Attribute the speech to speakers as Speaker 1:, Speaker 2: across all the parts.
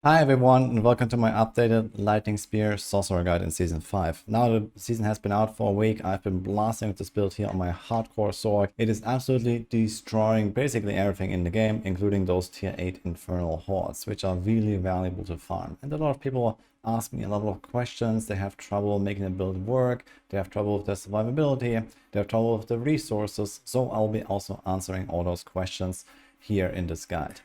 Speaker 1: Hi everyone and welcome to my updated Lightning Spear Sorcerer Guide in Season 5. Now the season has been out for a week. I've been blasting with this build here on my hardcore sword. It is absolutely destroying basically everything in the game, including those tier 8 infernal hordes, which are really valuable to farm. And a lot of people ask me a lot of questions. They have trouble making the build work, they have trouble with the survivability, they have trouble with the resources, so I'll be also answering all those questions here in this guide.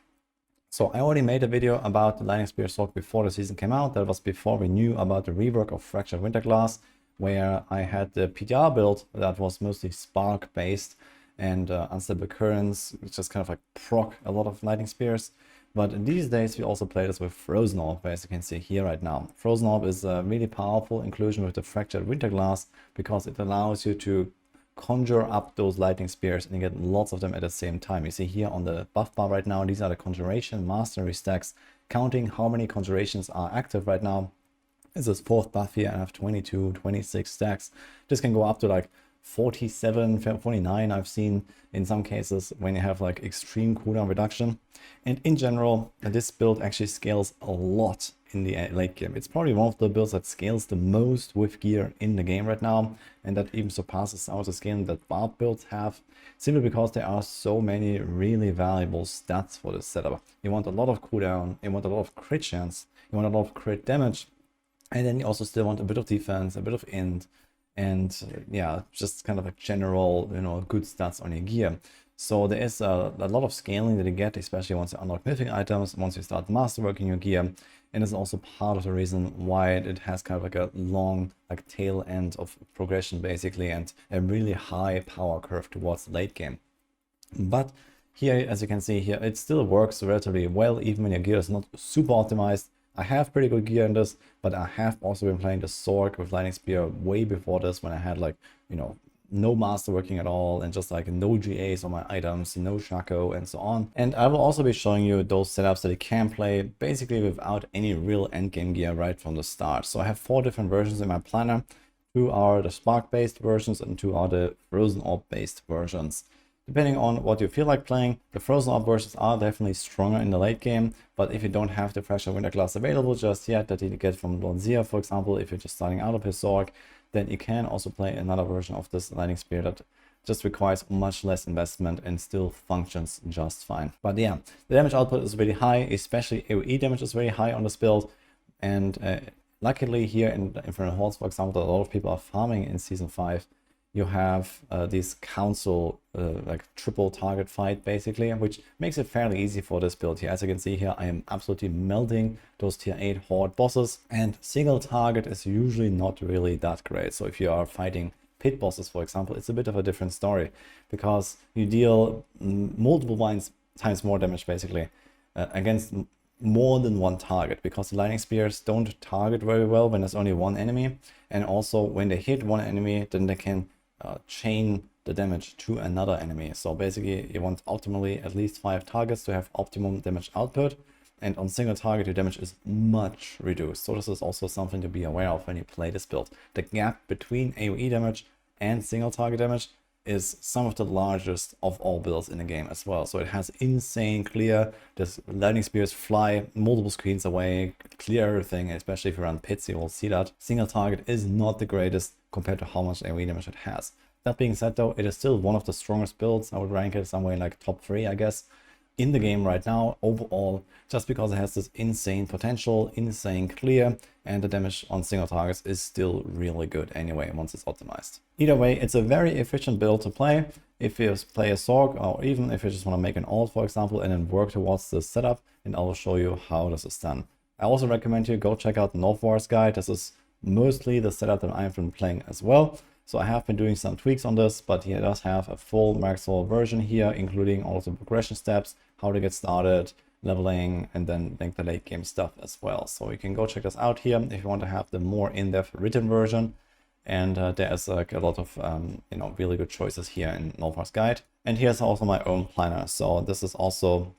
Speaker 1: So I already made a video about the Lightning Spear Sword before the season came out. That was before we knew about the rework of Fractured Winterglass, where I had the PTR build that was mostly Spark based and Unstable Currents, which just kind of like proc a lot of Lightning Spears. But these days we also play this with Frozen Orb, as you can see here right now. Frozen Orb is a really powerful inclusion with the Fractured Winterglass because it allows you to conjure up those lightning spears and you get lots of them at the same time. You see here on the buff bar right now, these are the conjuration mastery stacks, counting how many conjurations are active right now. This is fourth buff here. I have 22, 26 stacks. This can go up to like 47, 49 I've seen in some cases when you have like extreme cooldown reduction. And in general, this build actually scales a lot in the late game. It's probably one of the builds that scales the most with gear in the game right now, and that even surpasses some of the scaling that Barb builds have, simply because there are so many really valuable stats for this setup. You want a lot of cooldown, you want a lot of crit chance, you want a lot of crit damage, and then you also still want a bit of defense, a bit of int, and yeah, just kind of a general, good stats on your gear. So there is a lot of scaling that you get, especially once you unlock mythic items, once you start masterworking your gear. And it's also part of the reason why it has kind of like a long tail end of progression basically, and a really high power curve towards the late game. But here, as you can see here, it still works relatively well, even when your gear is not super optimized. I have pretty good gear in this, but I have also been playing the sword with Lightning Spear way before this, when I had no masterworking at all and just like no GAs on my items, no Shaco and so on. And I will also be showing you those setups that you can play basically without any real endgame gear right from the start. So I have 4 different versions in my planner. 2 are the Spark based versions and 2 are the Frozen Orb based versions. Depending on what you feel like playing, the Frozen Orb versions are definitely stronger in the late game, but if you don't have the Fractured Winterglass available just yet, that you get from Lonzia, for example, if you're just starting out of his Zork, then you can also play another version of this Lightning Spear that just requires much less investment and still functions just fine. But yeah, the damage output is really high, especially AoE damage is very high on this build, and luckily here in Infernal Hordes, for example, that a lot of people are farming in Season 5, you have this council triple target fight basically, which makes it fairly easy for this build here. As you can see here, I am absolutely melting those tier 8 horde bosses, and single target is usually not really that great. So if you are fighting pit bosses, for example, it's a bit of a different story, because you deal multiple times more damage basically against more than one target, because the lightning spears don't target very well when there's only one enemy, and also when they hit one enemy, then they can chain the damage to another enemy. So basically you want optimally at least 5 targets to have optimum damage output, and on single target your damage is much reduced. So this is also something to be aware of when you play this build. The gap between AoE damage and single target damage is some of the largest of all builds in the game as well. So it has insane clear. This lightning spears fly multiple screens away, clear everything, especially if you run pits, you will see that. Single target is not the greatest compared to how much AoE damage it has. That being said though, it is still one of the strongest builds. I would rank it somewhere in like top 3, I guess, in the game right now overall, just because it has this insane potential, insane clear, and the damage on single targets is still really good anyway once it's optimized. Either way, it's a very efficient build to play if you play a Zork, or even if you just want to make an alt, for example, and then work towards this setup, and I will show you how this is done. I also recommend you go check out the NERFED guide. This is mostly the setup that I've been playing as well. So I have been doing some tweaks on this, but he does have a full Maxwell version here, including all of the progression steps, how to get started, leveling, and then the late game stuff as well. So you can go check this out here if you want to have the more in-depth written version. And there's like a lot of really good choices here in NERFED's guide. And here's also my own planner. So this is also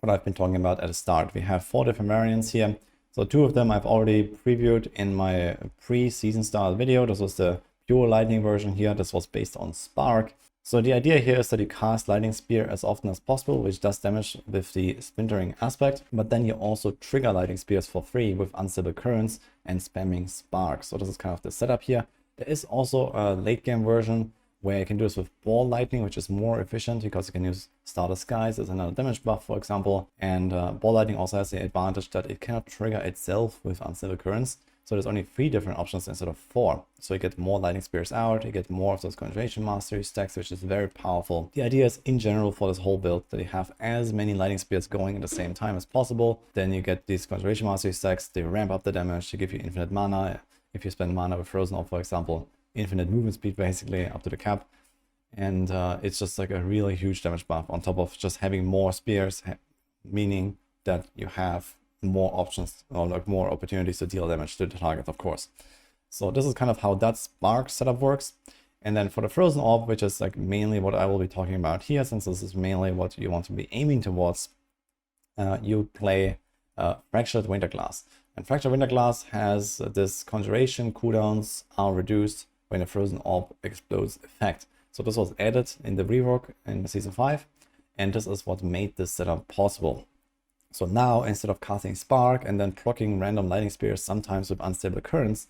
Speaker 1: what I've been talking about at the start. We have 4 different variants here. So 2 of them I've already previewed in my pre-season style video. This was the pure lightning version here. This was based on Spark. So the idea here is that you cast Lightning Spear as often as possible, which does damage with the splintering aspect, but then you also trigger Lightning Spears for free with Unstable Currents and spamming Spark. So this is kind of the setup here. There is also a late game version where you can do this with Ball Lightning, which is more efficient because you can use Starter Skies as another damage buff, for example. And Ball Lightning also has the advantage that it cannot trigger itself with Unstable Currents. So there's only 3 different options instead of 4. So you get more Lightning Spears out, you get more of those Conjuration Mastery stacks, which is very powerful. The idea is in general for this whole build that you have as many Lightning Spears going at the same time as possible. Then you get these Conjuration Mastery stacks, they ramp up the damage, they give you infinite mana. If you spend mana with Frozen Orb, for example, infinite movement speed basically up to the cap. And it's just like a really huge damage buff on top of just having more spears, meaning that you have more options or like more opportunities to deal damage to the target, of course. So this is kind of how that Spark setup works. And then for the Frozen Orb, which is like mainly what I will be talking about here, since this is mainly what you want to be aiming towards, you play Fractured Winterglass. And Fractured Winterglass has this conjuration cooldowns are reduced when a Frozen Orb explodes effect. So this was added in the rework in Season 5, and this is what made this setup possible. So now, instead of casting Spark and then proccing random Lightning Spears, sometimes with Unstable Currents,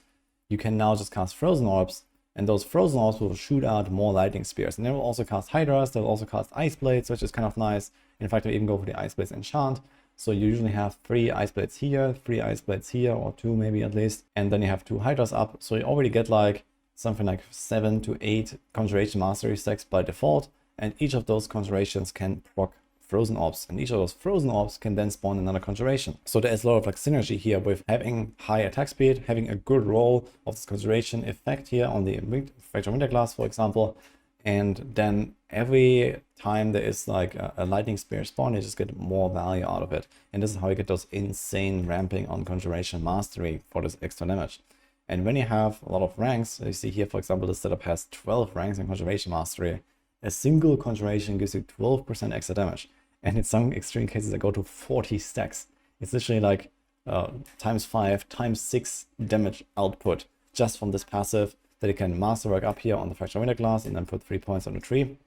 Speaker 1: you can now just cast Frozen Orbs, and those Frozen Orbs will shoot out more Lightning Spears. And they will also cast Hydras, they will also cast Ice Blades, which is kind of nice. In fact, I even go for the Ice Blades enchant. So you usually have 3 Ice Blades here, 3 Ice Blades here, or 2 maybe at least. And then you have 2 Hydras up, so you already get like something like 7 to 8 Conjuration Mastery stacks by default. And each of those Conjurations can proc Frozen Orbs, and each of those Frozen Orbs can then spawn another Conjuration. So there is a lot of like synergy here with having high attack speed, having a good roll of this Conjuration effect here on the Fractured Winterglass, for example. And then every time there is like a Lightning Spear spawn, you just get more value out of it. And this is how you get those insane ramping on Conjuration Mastery for this extra damage. And when you have a lot of ranks, you see here, for example, this setup has 12 ranks in Conjuration Mastery. A single Conjuration gives you 12% extra damage. And in some extreme cases, I go to 40 stacks. It's literally like times 5, times 6 damage output just from this passive that you can masterwork up here on the Fractured Winterglass and then put 3 points on the tree.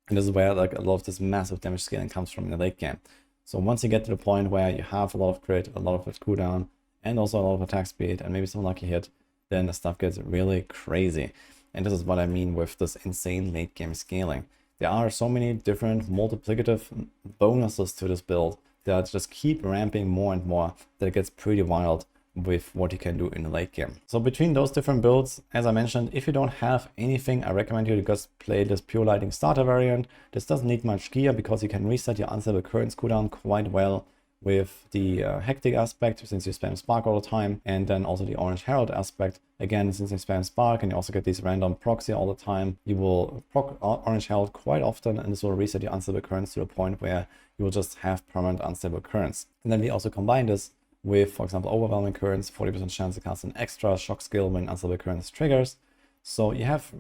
Speaker 1: And this is where like a lot of this massive damage scaling comes from in the late game. So once you get to the point where you have a lot of crit, a lot of cooldown, and also a lot of attack speed, and maybe some lucky hit, then the stuff gets really crazy. And this is what I mean with this insane late game scaling. There are so many different multiplicative bonuses to this build that just keep ramping more and more that it gets pretty wild with what you can do in the late game. So between those different builds, as I mentioned, if you don't have anything, I recommend you to just play this Pure Lightning starter variant. This doesn't need much gear because you can reset your Unstable Currents cooldown quite well with the Hectic aspect, since you spam Spark all the time, and then also the Orange Herald aspect. Again, since you spam Spark and you also get these random proxy all the time, you will proc Orange Herald quite often, and this will reset your Unstable Currents to the point where you will just have permanent Unstable Currents. And then we also combine this with, for example, Overwhelming Currents, 40% chance to cast an extra shock skill when Unstable Currents triggers. So you have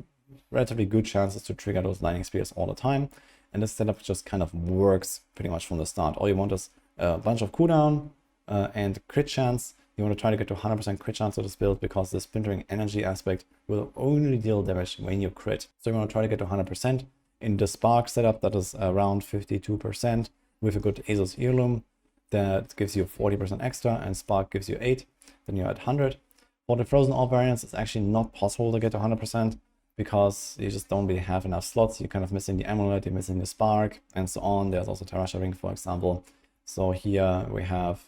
Speaker 1: relatively good chances to trigger those Lightning Spears all the time. And this setup just kind of works pretty much from the start. All you want is a bunch of cooldown and crit chance. You want to try to get to 100% crit chance of this build because the splintering energy aspect will only deal damage when you crit. So you want to try to get to 100%. In the Spark setup, that is around 52% with a good Asos Heirloom. That gives you 40% extra, and Spark gives you 8. Then you're at 100. For the Frozen Orb variants, it's actually not possible to get to 100% because you just don't really have enough slots. You're kind of missing the Amulet, you're missing the Spark, and so on. There's also Terrasha Ring, for example. So here we have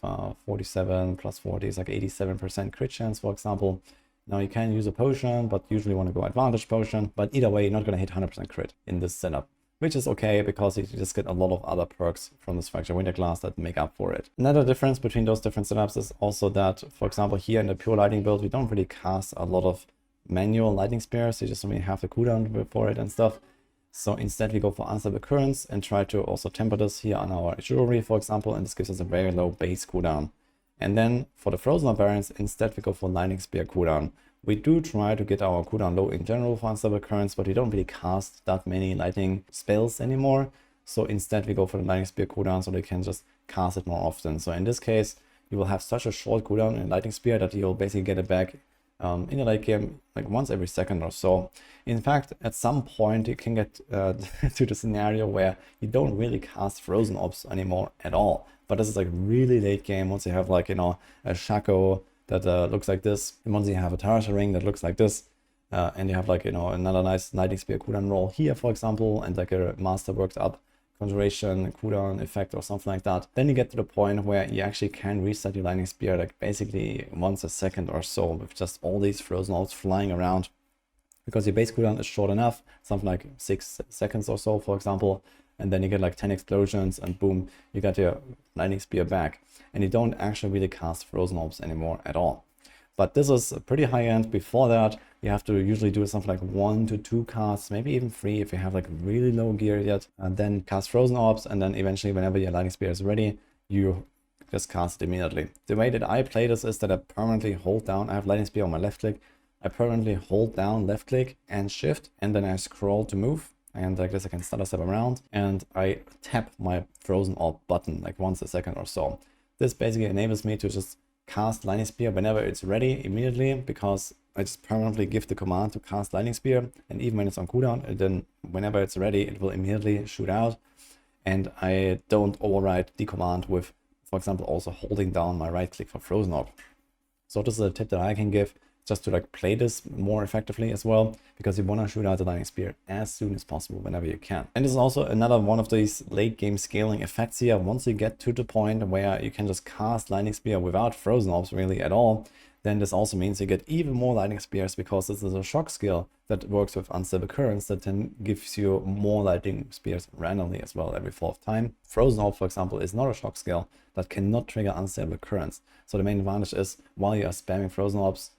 Speaker 1: 47 plus 40 is like 87% crit chance, for example. Now you can use a potion, but usually want to go advantage potion. But either way, you're not going to hit 100% crit in this setup, which is okay because you just get a lot of other perks from this Fractured Winterglass that make up for it. Another difference between those different setups is also that, for example, here in the Pure Lightning build, we don't really cast a lot of manual Lightning Spears. You just only have the cooldown for it and stuff. So instead we go for Unstable Currents and try to also temper this here on our jewelry, for example, and this gives us a very low base cooldown. And then for the Frozen Orb variants, instead we go for Lightning Spear cooldown. We do try to get our cooldown low in general for Unstable Currents, but we don't really cast that many lightning spells anymore. So instead we go for the Lightning Spear cooldown so they can just cast it more often. So in this case, you will have such a short cooldown in Lightning Spear that you'll basically get it back in the late game, like once every second or so. In fact, at some point you can get to the scenario where you don't really cast frozen orbs anymore at all. But this is like really late game, once you have like, you know, a Shaco that looks like this, and once you have a Tarasha ring that looks like this, and you have like, you know, another nice Lightning Spear cooldown roll here, for example, and like a Master worked up Conjuration, cooldown effect or something like that, then you get to the point where you actually can reset your Lightning Spear like basically once a second or so with just all these frozen orbs flying around, because your base cooldown is short enough, something like 6 seconds or so, for example, and then you get like 10 explosions and boom, you got your Lightning Spear back, and you don't actually really cast frozen orbs anymore at all. But this is pretty high end. Before that, you have to usually do something like 1 to 2 casts, maybe even 3 if you have like really low gear yet, and then cast frozen orbs, and then eventually whenever your Lightning Spear is ready, you just cast it immediately. The way that I play this is that I permanently hold down, I have Lightning Spear on my left click, I permanently hold down left click and shift, and then I scroll to move, and like this I can stutter step around, and I tap my frozen orb button like once a second or so. This basically enables me to just cast Lightning Spear whenever it's ready immediately, because I just permanently give the command to cast Lightning Spear, and even when it's on cooldown, then whenever it's ready, it will immediately shoot out, and I don't override the command with, for example, also holding down my right click for frozen orb. So this is a tip that I can give, just to like play this more effectively as well, because you want to shoot out the Lightning Spear as soon as possible whenever you can. And this is also another one of these late game scaling effects here. Once you get to the point where you can just cast Lightning Spear without frozen orbs really at all, then this also means you get even more Lightning Spears, because this is a shock skill that works with unstable currents that then gives you more Lightning Spears randomly as well every 4th time. Frozen Orb, for example, is not a shock skill that cannot trigger unstable currents. So the main advantage is while you are spamming Frozen Orbs,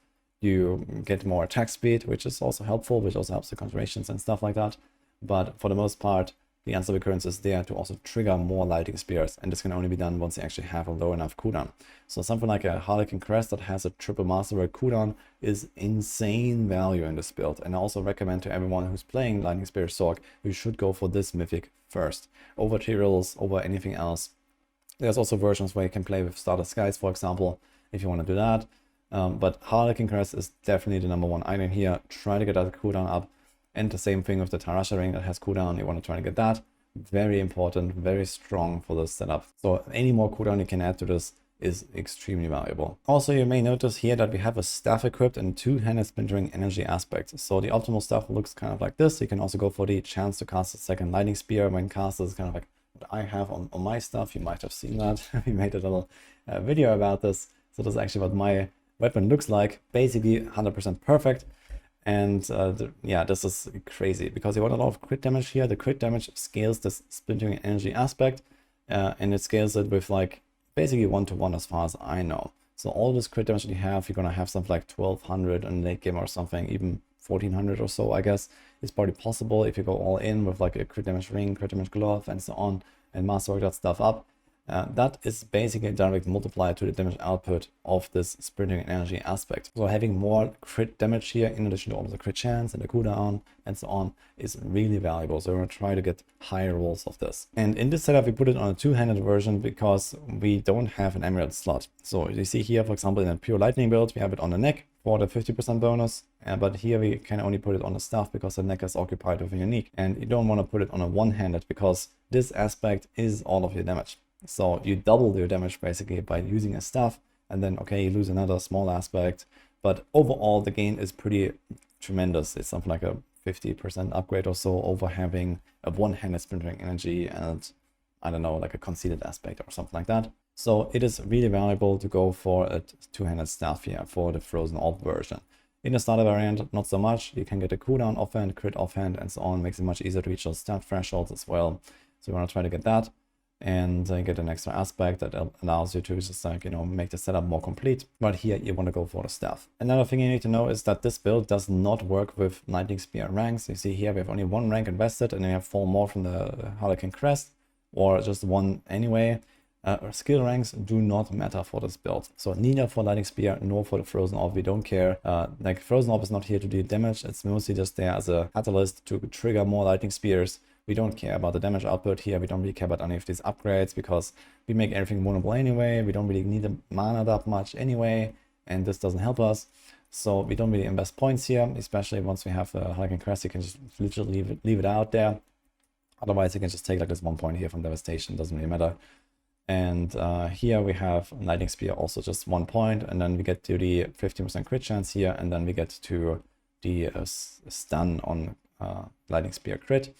Speaker 1: you get more attack speed, which is also helpful, which also helps the conjurations and stuff like that. But for the most part, the unstable currents is there to also trigger more Lightning Spears, and this can only be done once you actually have a low enough cooldown. So something like a Harlequin Crest that has a triple Masterwork cooldown is insane value in this build, and I also recommend to everyone who's playing Lightning Spear Sorc, you should go for this mythic first, over Tyrells, over anything else. There's also versions where you can play with Starter Skies, for example, if you want to do that. But Harlequin Crest is definitely the number 1 item here. Try to get that cooldown up. And the same thing with the Tarasha ring that has cooldown. You want to try to get that. Very important, very strong for this setup. So any more cooldown you can add to this is extremely valuable. Also, you may notice here that we have a staff equipped and 2-handed splintering energy aspects. So the optimal stuff looks kind of like this. You can also go for the chance to cast a second Lightning Spear when cast. Is kind of like what I have on my stuff. You might have seen that. We made a little video about this. So this is actually what my weapon looks like. Basically 100% perfect. And yeah, this is crazy because you want a lot of crit damage here. The crit damage scales this splintering energy aspect, and it scales it with like basically 1-to-1 as far as I know. So all this crit damage that you have, you're gonna have something like 1200 in late game or something, even 1400 or so, I guess, is probably possible if you go all in with like a crit damage ring, crit damage glove, and so on, and masterwork that stuff up. That is basically a direct multiplier to the damage output of this splintering energy aspect. So having more crit damage here in addition to all the crit chance and the cooldown and so on is really valuable. So we're going to try to get higher rolls of this. And in this setup, we put it on a 2-handed version because we don't have an emerald slot. So you see here, for example, in a pure lightning build, we have it on the neck for the 50% bonus. But here we can only put it on the staff because the neck is occupied with a unique. And you don't want to put it on a one-handed because this aspect is all of your damage. So you double your damage basically by using a staff, and then okay, you lose another small aspect, but overall the gain is pretty tremendous. It's something like a 50% upgrade or so over having a one-handed splintering energy and I don't know, like a conceded aspect or something like that. So it is really valuable to go for a 2-handed staff here for the frozen orb version. In the starter variant, not so much. You can get a cooldown offhand, crit offhand, and so on. Makes it much easier to reach those stat thresholds as well. So you want to try to get that and get an extra aspect that allows you to just like, you know, make the setup more complete. But here you want to go for the staff. Another thing you need to know is that this build does not work with Lightning Spear ranks. You see here we have only 1 rank invested, and we have 4 more from the Harlequin Crest, or just 1 anyway. Skill ranks do not matter for this build. So neither for Lightning Spear nor for the Frozen Orb, we don't care. Like Frozen Orb is not here to deal damage. It's mostly just there as a catalyst to trigger more Lightning Spears. We don't care about the damage output here. We don't really care about any of these upgrades because we make everything vulnerable anyway. We don't really need the mana that much anyway, and this doesn't help us. So we don't really invest points here, especially once we have the Hurricane Crest. You can just literally leave it out there. Otherwise, you can just take like this 1 point here from Devastation, doesn't really matter. And here we have Lightning Spear, also just 1 point, and then we get to the 15% crit chance here, and then we get to the stun on Lightning Spear crit.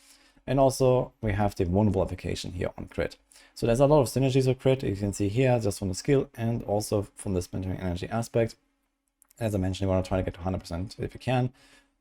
Speaker 1: And also we have the vulnerable application here on crit. So there's a lot of synergies with crit, you can see here, just from the skill and also from the splintering energy aspect. As I mentioned, you want to try to get to 100% if you can.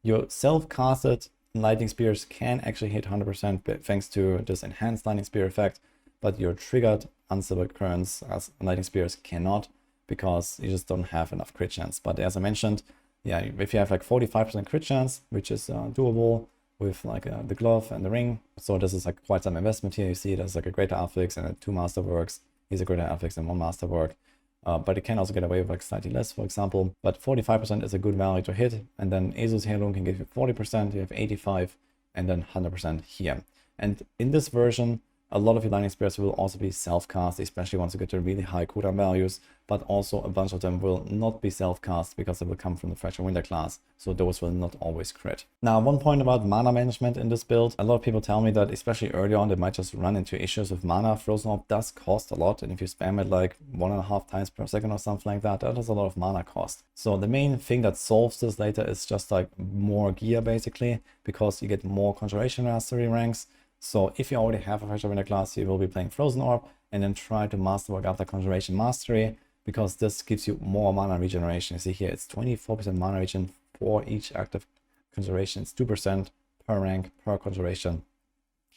Speaker 1: Your self-casted Lightning Spears can actually hit 100% thanks to this enhanced Lightning Spear effect, but your triggered Unstable Currents as Lightning Spears cannot, because you just don't have enough crit chance. But as I mentioned, yeah, if you have like 45% crit chance, which is doable with like the glove and the ring, so this is like quite some investment here. You see there's like a greater affix and 2 masterworks. Here's a greater affix and 1 masterwork. But it can also get away with like slightly less, for example. But 45% is a good value to hit. And then Asus Heirloom can give you 40%, you have 85, and then 100% here. And in this version, a lot of your Lightning Spears will also be self-cast, especially once you get to really high cooldown values, but also a bunch of them will not be self-cast because they will come from the Fractured Winter class, so those will not always crit. Now, one point about mana management in this build, a lot of people tell me that especially early on they might just run into issues with mana. Frozen Orb does cost a lot, and if you spam it like 1.5 times per second or something like that, that is a lot of mana cost. So the main thing that solves this later is just like more gear basically, because you get more Conjuration Mastery ranks. So if you already have a Fractured Winter class, you will be playing Frozen Orb and then try to masterwork up the Conjuration Mastery, because this gives you more mana regeneration. You see here, it's 24% mana regen for each active conjuration. It's 2% per rank per conjuration.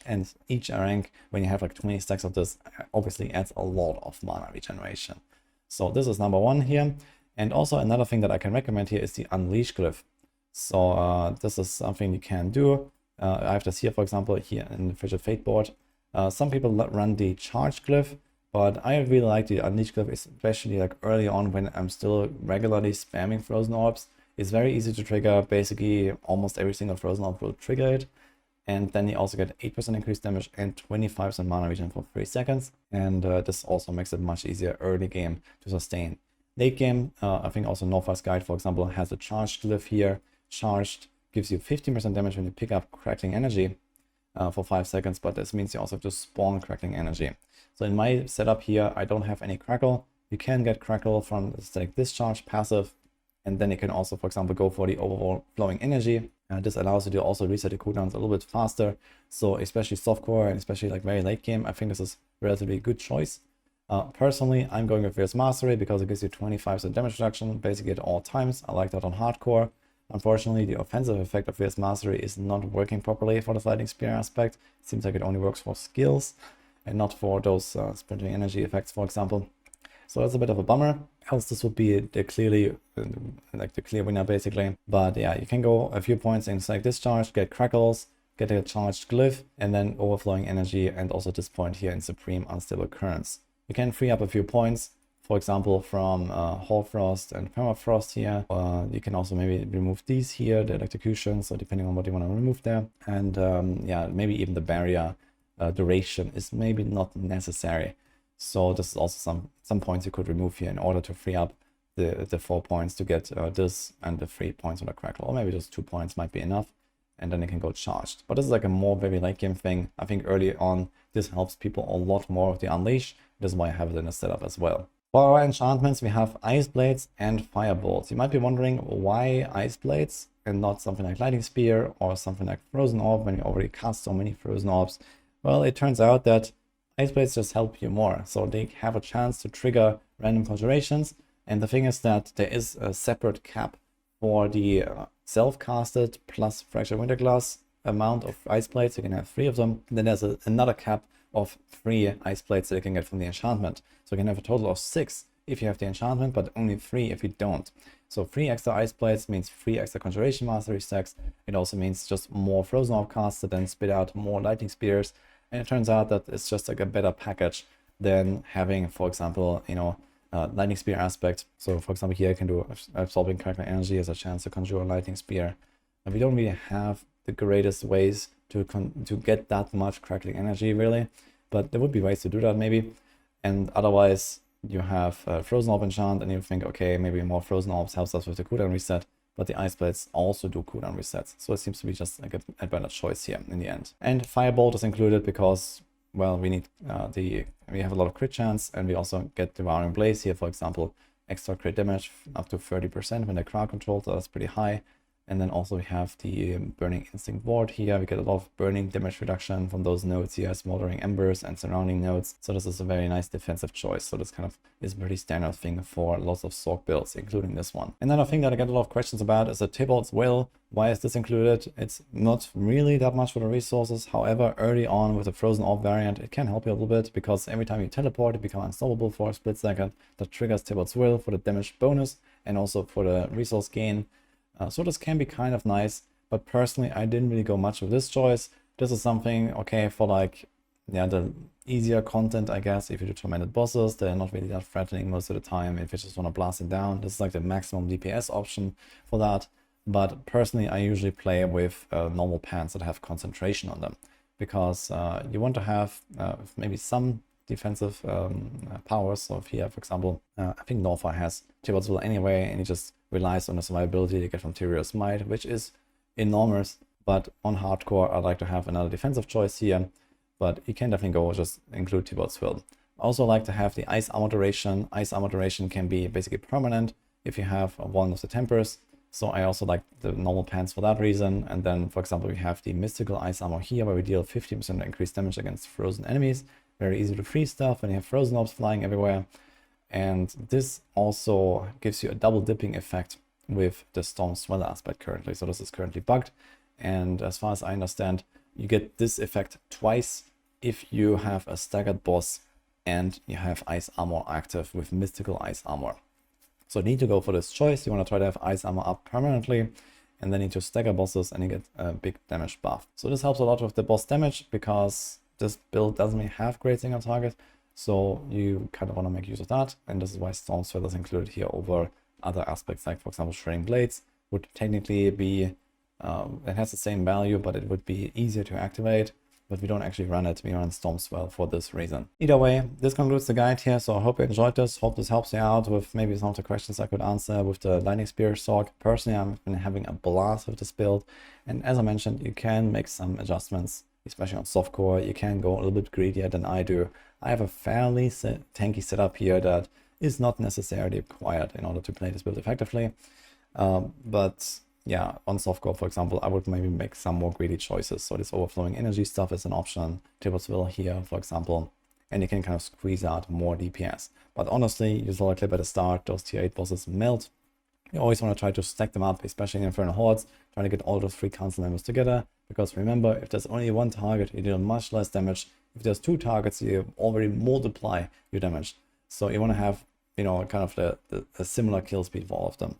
Speaker 1: And each rank, when you have like 20 stacks of this, obviously adds a lot of mana regeneration. So this is number 1 here. And also another thing that I can recommend here is the Unleash Glyph. So this is something you can do. I have this here, for example, here in the Frigid Fate board. Some people run the Charge Glyph, but I really like the Unleash Glyph, especially like early on when I'm still regularly spamming Frozen Orbs. It's very easy to trigger. Basically, almost every single Frozen Orb will trigger it. And then you also get 8% increased damage and 25% mana regen for 3 seconds. And this also makes it much easier early game to sustain. Late game, I think also Norfa's Guide, for example, has a Charged Glyph here. Charged gives you 15% damage when you pick up Crackling Energy for 5 seconds, but this means you also have to spawn Crackling Energy. So in my setup here, I don't have any Crackle. You can get Crackle from the Static Discharge passive, and then you can also, for example, go for the Overflowing Energy. This allows you to also reset the cooldowns a little bit faster. So especially softcore and especially like very late game, I think this is a relatively good choice. Personally, I'm going with Fierce Mastery because it gives you 25% damage reduction basically at all times. I like that on hardcore. Unfortunately, the offensive effect of Fierce Mastery is not working properly for the Lightning Spear aspect. It seems like it only works for skills and not for those splintering energy effects, for example. So that's a bit of a bummer. Else this would be the clear winner basically. But yeah, you can go a few points in Static Discharge, get Crackles, get a Charged Glyph, and then Overflowing Energy, and also this point here in Supreme Unstable Currents. You can free up a few points, for example, from Hoarfrost and Permafrost here. You can also maybe remove these here, the Electrocution, so depending on what you want to remove there. And yeah, maybe even the barrier duration is maybe not necessary. So this is also some points you could remove here in order to free up the 4 points to get this and the 3 points on the Crackle. Or maybe just 2 points might be enough, and then it can go Charged. But this is like a more very late game thing. I think early on this helps people a lot more with the Unleash. This is why I have it in a setup as well. For our enchantments, we have Ice Blades and Firebolts. You might be wondering why Ice Blades and not something like Lightning Spear or something like Frozen Orb when you already cast so many Frozen Orbs. Well, it turns out that Ice Blades just help you more. So they have a chance to trigger random conjurations. And the thing is that there is a separate cap for the self-casted plus Fractured Winterglass amount of Ice Blades. You can have 3 of them. And then there's another cap of 3 Ice Blades that you can get from the enchantment. So you can have a total of 6 if you have the enchantment, but only 3 if you don't. So 3 extra Ice Blades means 3 extra Conjuration Mastery stacks. It also means just more Frozen Orb casts that then spit out more Lightning Spears. And it turns out that it's just like a better package than having, for example, you know, Lightning Spear aspect. So for example, here I can do Absorbing Crackling Energy as a chance to conjure a Lightning Spear. And we don't really have the greatest ways to get that much Crackling Energy really, but there would be ways to do that maybe. And otherwise, you have Frozen Orb enchant, and you think, okay, maybe more Frozen Orbs helps us with the cooldown reset, but the Ice Blades also do cooldown resets. So it seems to be just like a better choice here in the end. And Firebolt is included because, well, we need we have a lot of crit chance, and we also get Devouring Blaze here, for example, extra crit damage up to 30% when they're crowd controlled, so that's pretty high. And then also we have the Burning Instinct Ward here. We get a lot of burning damage reduction from those nodes here, Smoldering Embers and surrounding nodes. So this is a very nice defensive choice. So this kind of is a pretty standard thing for lots of Sorc builds, including this one. Another thing that I get a lot of questions about is the Tybalt's Will. Why is this included? It's not really that much for the resources. However, early on with the Frozen Orb variant, it can help you a little bit, because every time you teleport, you become unstoppable for a split second. That triggers Tybalt's Will for the damage bonus and also for the resource gain. So this can be kind of nice, but personally I didn't really go much with this choice. This is something, okay, for like, yeah, the easier content, I guess. If you do tormented bosses, they're not really that threatening most of the time. If you just want to blast it down, this is like the maximum DPS option for that. But personally, I usually play with normal pants that have concentration on them, because you want to have maybe some defensive powers. So if here, for example, I think Norfa has Tybalt's Will anyway, and he just relies on the survivability you get from Tyrio's Might, which is enormous. But on hardcore, I'd like to have another defensive choice here, but you can definitely go just include Tybalt's Will. I also like to have the Ice Armor duration. Ice Armor duration can be basically permanent if you have one of the tempers. So I also like the normal pants for that reason. And then, for example, we have the Mystical Ice Armor here, where we deal 50% increased damage against frozen enemies. Very easy to freeze stuff when you have frozen orbs flying everywhere. And this also gives you a double dipping effect with the Storm Sweller aspect currently. So this is currently bugged. And as far as I understand, you get this effect twice if you have a staggered boss and you have Ice Armor active with Mystical Ice Armor. So you need to go for this choice. You want to try to have Ice Armor up permanently, and then you need to stagger bosses and you get a big damage buff. So this helps a lot with the boss damage, because this build doesn't really have great single target. So you kind of want to make use of that. And this is why Storm Sweller is included here over other aspects, like, for example, Shredding Blades would technically be, it has the same value, but it would be easier to activate. But we don't actually run it, we run Storm Swell for this reason. Either way, this concludes the guide here, so I hope you enjoyed this. Hope this helps you out with maybe some of the questions I could answer with the Lightning Spear Sorc. Personally, I've been having a blast with this build, and as I mentioned, you can make some adjustments, especially on softcore. You can go a little bit greedier than I do. I have a fairly tanky setup here that is not necessarily required in order to play this build effectively. But yeah, on softcore, for example, I would maybe make some more greedy choices. So this overflowing energy stuff is an option. Tybalt's Will here, for example, and you can kind of squeeze out more DPS. But honestly, you saw a clip at the start, those tier 8 bosses melt. You always want to try to stack them up, especially in Infernal Hordes, trying to get all those 3 council members together. Because remember, if there's only one target, you deal much less damage. If there's 2 targets, you already multiply your damage. So you want to have, you know, kind of the similar kill speed for all of them.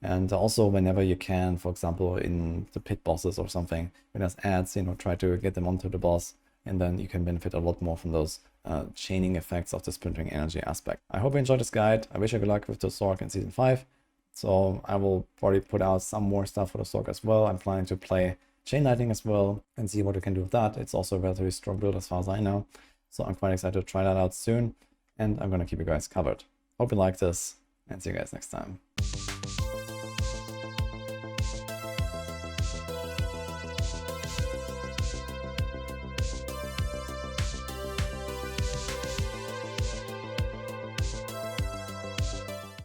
Speaker 1: And also, whenever you can, for example, in the pit bosses or something, when there's ads, you know, try to get them onto the boss, and then you can benefit a lot more from those chaining effects of the splintering energy aspect. I hope you enjoyed this guide. I wish you good luck with the Sorc in Season 5. So I will probably put out some more stuff for the Sorc as well. I'm planning to play Chain Lightning as well and see what we can do with that. It's also a relatively strong build as far as I know. So I'm quite excited to try that out soon, and I'm going to keep you guys covered. Hope you like this, and see you guys next time.